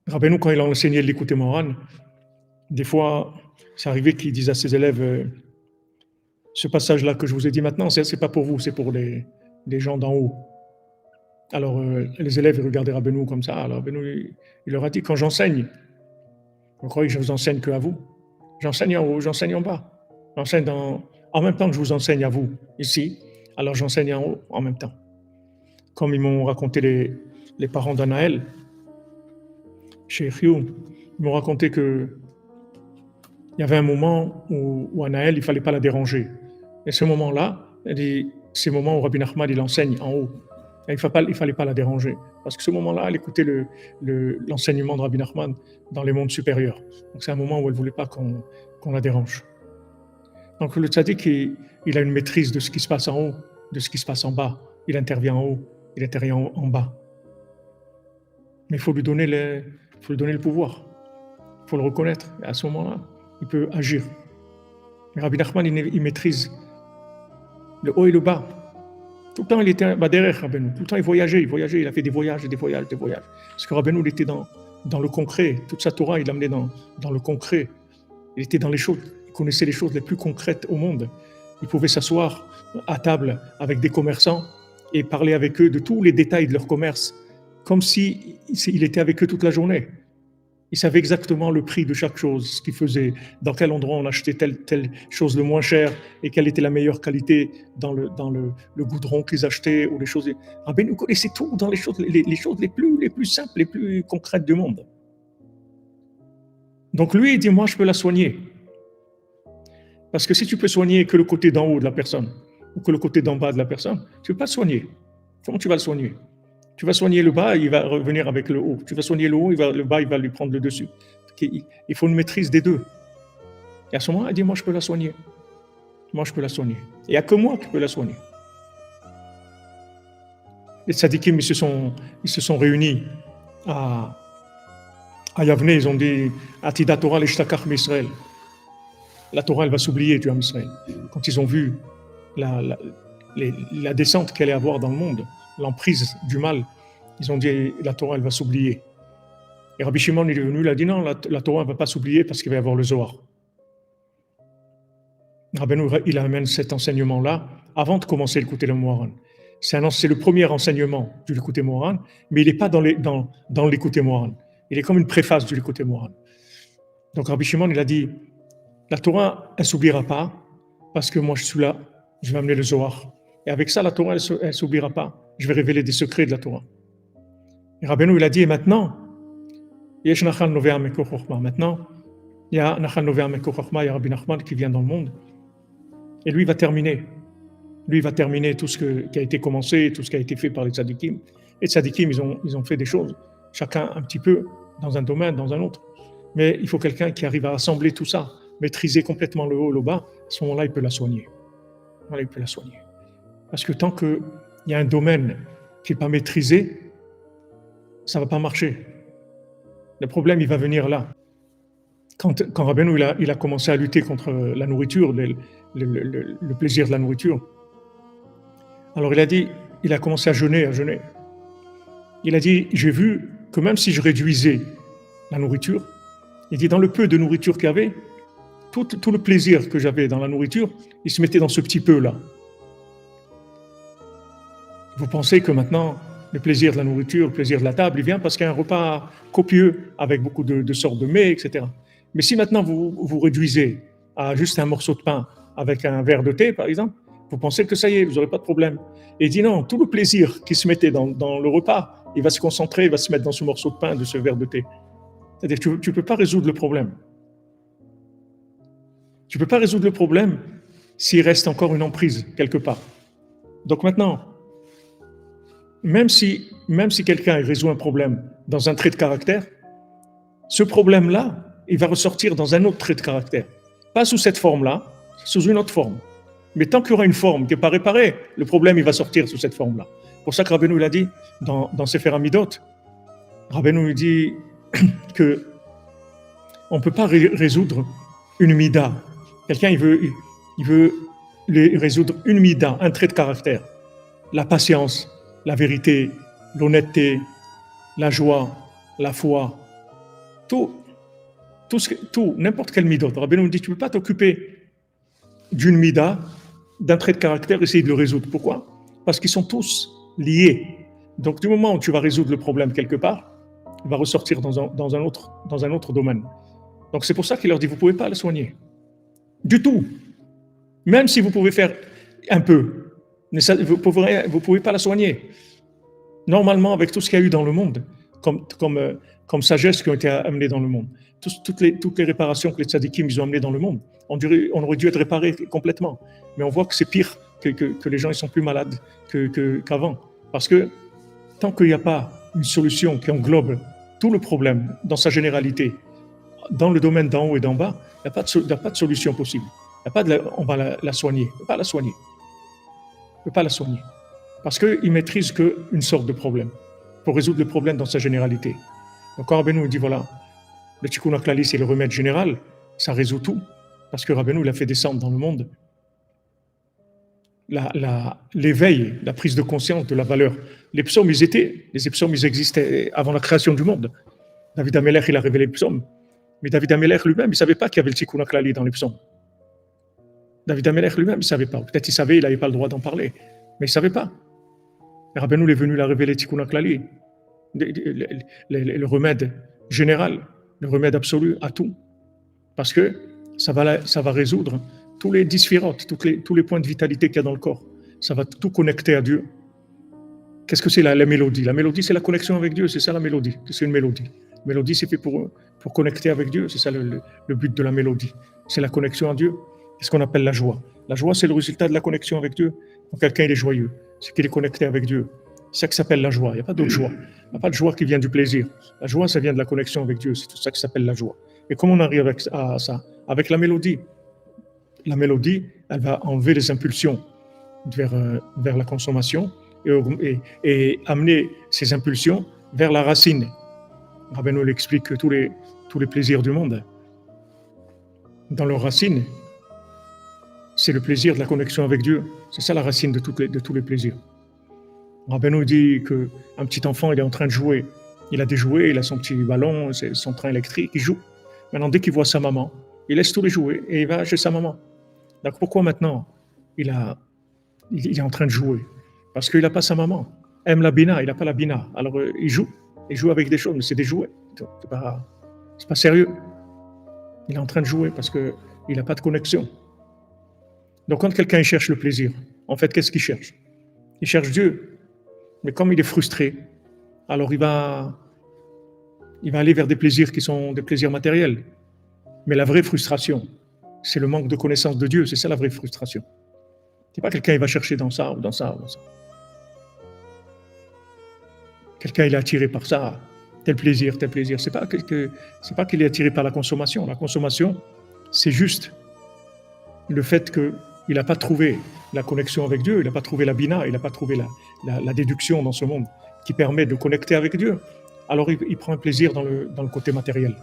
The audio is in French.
Rabbeinu, quand il a enseigné l'écoute Moran, des fois, c'est arrivé qu'il disait à ses élèves ce passage-là que je vous ai dit maintenant, c'est pas pour vous, c'est pour les gens d'en haut. Alors, les élèves ils regardaient Rabbeinu comme ça. Alors, Rabbeinu, il leur a dit quand j'enseigne, vous croyez que je vous enseigne que à vous? J'enseigne en haut, j'enseigne en bas. J'enseigne en même temps que je vous enseigne à vous, ici. Alors, j'enseigne en haut en même temps. Comme ils m'ont raconté les parents d'Anaël, chez Hugh, ils m'ont raconté que il y avait un moment où Anaël, il ne fallait pas la déranger. Et ce moment-là, c'est le moment où Rabbi Nachman, il enseigne en haut. Et il ne fallait pas la déranger. Parce que ce moment-là, elle écoutait l'enseignement de Rabbi Nachman dans les mondes supérieurs. Donc c'est un moment où elle ne voulait pas qu'on la dérange. Donc le tzaddik, il a une maîtrise de ce qui se passe en haut, de ce qui se passe en bas. Il intervient en haut, il intervient en bas. Mais il faut lui donner le pouvoir. Il faut le reconnaître. Et à ce moment-là, il peut agir. Mais Rabbi Nachman, il maîtrise le haut et le bas. Tout le temps, il était derrière Rabbeinu. Tout le temps, il voyageait. Il a fait des voyages. Parce que Rabbeinu, il était dans le concret. Toute sa Torah, il l'amenait dans le concret. Il était dans les choses. Il connaissait les choses les plus concrètes au monde. Il pouvait s'asseoir à table avec des commerçants et parler avec eux de tous les détails de leur commerce, comme s'il était avec eux toute la journée. Il savait exactement le prix de chaque chose, ce qu'il faisait, dans quel endroit on achetait telle chose le moins cher et quelle était la meilleure qualité dans le goudron qu'ils achetaient ou les choses. Rabbeinu connaissait tout dans les choses les plus simples, les plus concrètes du monde. Donc lui, il dit, moi, je peux la soigner. Parce que si tu peux soigner que le côté d'en haut de la personne ou que le côté d'en bas de la personne, tu ne peux pas le soigner. Comment tu vas le soigner? Tu vas soigner le bas, il va revenir avec le haut. Tu vas soigner le haut, le bas, il va lui prendre le dessus. Il faut une maîtrise des deux. Et à ce moment-là, il dit, moi, je peux la soigner. Moi, je peux la soigner. Il n'y a que moi qui peux la soigner. Les tzadikim, ils se sont réunis à Yavne, ils ont dit, Atida Torah l'eshtakach m'Israël. La Torah, elle va s'oublier, tu vois, Israël. Quand ils ont vu la descente qu'elle allait avoir dans le monde, l'emprise du mal, ils ont dit la Torah elle va s'oublier. Et Rabbi Shimon il est venu, il a dit non, la Torah ne va pas s'oublier parce qu'il va y avoir le Zohar. Rabbeinu il amène cet enseignement-là avant de commencer l'écouter le Moharan. C'est le premier enseignement du l'écouter Moharan, mais il n'est pas dans l'écouter Moharan. Il est comme une préface du l'écouter Moharan. Donc Rabbi Shimon il a dit la Torah elle ne s'oubliera pas parce que moi je suis là, je vais amener le Zohar. Et avec ça, la Torah, elle ne s'oubliera pas. Je vais révéler des secrets de la Torah. Et Rabbeinu, il a dit, et maintenant, maintenant, il y a Nachal Novea Mekor Chochma, il y a Rabbi Nachman qui vient dans le monde. Et lui, il va terminer. Lui, il va terminer tout ce qui a été commencé, tout ce qui a été fait par les tzadikim. Et les tzadikim, ils ont fait des choses, chacun un petit peu, dans un domaine, dans un autre. Mais il faut quelqu'un qui arrive à assembler tout ça, maîtriser complètement le haut, le bas. À ce moment-là, il peut la soigner. Voilà, il peut la soigner. Parce que tant qu'il y a un domaine qui n'est pas maîtrisé, ça ne va pas marcher. Le problème, il va venir là. Quand Rabbeinu il a commencé à lutter contre la nourriture, le plaisir de la nourriture, alors il a commencé à jeûner. Il a dit, j'ai vu que même si je réduisais la nourriture, il dit, dans le peu de nourriture qu'il y avait, tout le plaisir que j'avais dans la nourriture, il se mettait dans ce petit peu-là. Vous pensez que maintenant, le plaisir de la nourriture, le plaisir de la table, il vient parce qu'il y a un repas copieux avec beaucoup de sortes de mets, etc. Mais si maintenant vous réduisez à juste un morceau de pain avec un verre de thé, par exemple, vous pensez que ça y est, vous n'aurez pas de problème. Et il dit non, tout le plaisir qui se mettait dans le repas, il va se concentrer, il va se mettre dans ce morceau de pain, de ce verre de thé. C'est-à-dire que tu ne peux pas résoudre le problème. Tu ne peux pas résoudre le problème s'il reste encore une emprise quelque part. Donc maintenant, même si quelqu'un résout un problème dans un trait de caractère, ce problème-là, il va ressortir dans un autre trait de caractère. Pas sous cette forme-là, sous une autre forme. Mais tant qu'il y aura une forme qui n'est pas réparée, le problème, il va sortir sous cette forme-là. Pour ça que Rabbeinu l'a dit dans Sefer Hamidot. Rabbeinu dit qu'on ne peut pas résoudre une mida. Quelqu'un, il veut résoudre une mida, un trait de caractère. La patience, la vérité, l'honnêteté, la joie, la foi, Tout, tout, n'importe quel midot. Rabbi nous dit, tu ne peux pas t'occuper d'une mida, d'un trait de caractère, essayer de le résoudre. Pourquoi? Parce qu'ils sont tous liés. Donc, du moment où tu vas résoudre le problème quelque part, il va ressortir dans un autre domaine. Donc, c'est pour ça qu'il leur dit, vous ne pouvez pas le soigner. Du tout. Même si vous pouvez faire un peu, vous ne pouvez pas la soigner. Normalement, avec tout ce qu'il y a eu dans le monde, comme sagesse qui ont été amenées dans le monde, toutes les réparations que les tzadikim ils ont amenées dans le monde, on aurait dû être réparés complètement. Mais on voit que c'est pire, que les gens ils sont plus malades qu'avant. Parce que tant qu'il n'y a pas une solution qui englobe tout le problème dans sa généralité, dans le domaine d'en haut et d'en bas, il n'y a pas de solution possible. On va la soigner. On ne peut pas la soigner. On ne peut pas la soigner. Parce qu'il ne maîtrise qu'une sorte de problème, pour résoudre le problème dans sa généralité. Donc quand Rabbeinu dit, voilà, le Tikkun HaKlali, c'est le remède général, ça résout tout, parce que Rabbeinu, il a fait descendre dans le monde l'éveil, la prise de conscience de la valeur. Les psaumes, ils existaient avant la création du monde. David Amelech, il a révélé les psaumes. Mais David Amelech lui-même, il ne savait pas qu'il y avait le Tikkun HaKlali dans les psaumes. David Amelech lui-même, il ne savait pas. Peut-être il savait, il n'avait pas le droit d'en parler. Mais il ne savait pas. Rabbeinu est venu la révéler Tikkun HaKlali, le remède général, le remède absolu à tout. Parce que ça va résoudre tous les dysphirotes, tous les points de vitalité qu'il y a dans le corps. Ça va tout connecter à Dieu. Qu'est-ce que c'est la mélodie? La mélodie, c'est la connexion avec Dieu, c'est ça la mélodie. C'est une mélodie. La mélodie, c'est fait pour connecter avec Dieu, c'est ça le but de la mélodie. C'est la connexion à Dieu. C'est ce qu'on appelle la joie. La joie, c'est le résultat de la connexion avec Dieu. Quand quelqu'un il est joyeux, c'est qu'il est connecté avec Dieu. C'est ça qui s'appelle la joie. Il n'y a pas d'autre joie. Il n'y a pas de joie qui vient du plaisir. La joie, ça vient de la connexion avec Dieu. C'est tout ça qui s'appelle la joie. Et comment on arrive à ça? Avec la mélodie. La mélodie, elle va enlever les impulsions vers la consommation et amener ces impulsions vers la racine. Rabbeinu l'explique que tous les plaisirs du monde, dans leur racine, c'est le plaisir de la connexion avec Dieu. C'est ça la racine de tous les plaisirs. Rabbeinu dit qu'un petit enfant, il est en train de jouer. Il a des jouets, il a son petit ballon, son train électrique, il joue. Maintenant, dès qu'il voit sa maman, il laisse tous les jouets et il va chez sa maman. Donc pourquoi maintenant il est en train de jouer? Parce qu'il n'a pas sa maman. Aime la bina, il n'a pas la bina. Alors il joue avec des choses, mais c'est des jouets. C'est pas sérieux. Il est en train de jouer parce qu'il n'a pas de connexion. Donc quand quelqu'un cherche le plaisir, en fait, qu'est-ce qu'il cherche? Il cherche Dieu. Mais comme il est frustré, alors il va aller vers des plaisirs qui sont des plaisirs matériels. Mais la vraie frustration, c'est le manque de connaissance de Dieu. C'est ça la vraie frustration. C'est pas quelqu'un qui va chercher dans ça ou dans ça ou dans ça. Quelqu'un il est attiré par ça, tel plaisir. C'est pas qu'il est attiré par la consommation. La consommation, c'est juste le fait qu'il n'a pas trouvé la connexion avec Dieu, il n'a pas trouvé la bina, il n'a pas trouvé la déduction dans ce monde qui permet de connecter avec Dieu. Alors il prend un plaisir dans le côté matériel.